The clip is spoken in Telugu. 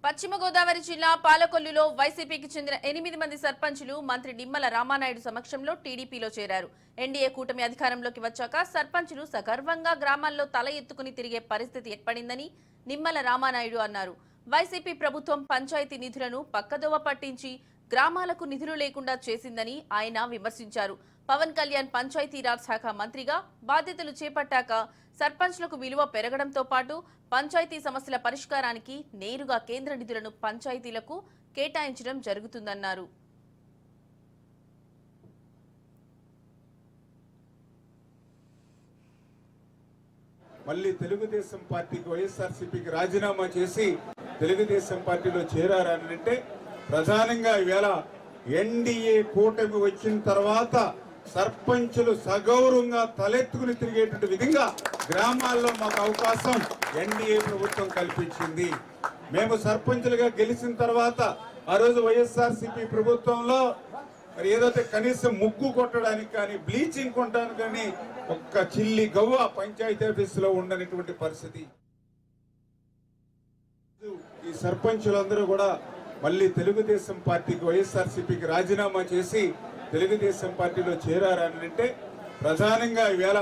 పశ్చిమ గోదావరి జిల్లా పాలకొల్లులో వైసీపీకి చెందిన 8 మంది సర్పంచులు మంత్రి నిమ్మల రామానాయుడు సమక్షంలో టీడీపీలో చేరారు. ఎన్డీఏ కూటమి అధికారంలోకి వచ్చాక సర్పంచులు సగర్వంగా గ్రామాల్లో తల ఎత్తుకుని తిరిగే పరిస్థితి ఏర్పడిందని నిమ్మల రామానాయుడు అన్నారు. వైసీపీ ప్రభుత్వం పంచాయతీ నిధులను పక్కదోవ పట్టించి గ్రామాలకు నిధులు లేకుండా చేసిందని ఆయన విమర్శించారు. పవన్ కళ్యాణ్ పంచాయతీరాజ్ శాఖ మంత్రిగా బాధ్యతలు చేపట్టాక సర్పంచ్లకు విలువ పెరగడంతో పాటు పంచాయతీ సమస్యల పరిష్కారానికి నేరుగా కేంద్ర నిధులను పంచాయతీలకు కేటాయించడం జరుగుతుందన్నారు. మళ్ళీ తెలుగుదేశం పార్టీకి వైఎస్ఆర్సీపీకి రాజీనామా చేసి తెలుగుదేశం పార్టీలో చేరారనంటే ప్రధానంగా ఈవేళ ఎన్డీఏ కూటమి వచ్చిన తర్వాత సర్పంచులు సగౌరవంగా తలెత్తుకుని తిరిగేటువంటి విధంగా గ్రామాల్లో మాకు అవకాశం ఎన్డీఏ ప్రభుత్వం కల్పించింది. మేము సర్పంచులుగా గెలిచిన తర్వాత ఆ రోజు వైఎస్ఆర్సీపీ ప్రభుత్వంలో మరి ఏదైతే కనీసం ముగ్గు కొట్టడానికి కానీ బ్లీచింగ్ కొట్టడానికి కానీ ఒక్క చిల్లి గవ్వ పంచాయతీ ఆఫీసులో ఉండనటువంటి పరిస్థితి. ఈ సర్పంచులందరూ కూడా మళ్ళీ తెలుగుదేశం పార్టీకి వైఎస్ఆర్సీపీకి రాజీనామా చేసి తెలుగుదేశం పార్టీలో చేరారనంటే ప్రధానంగా ఈవేళ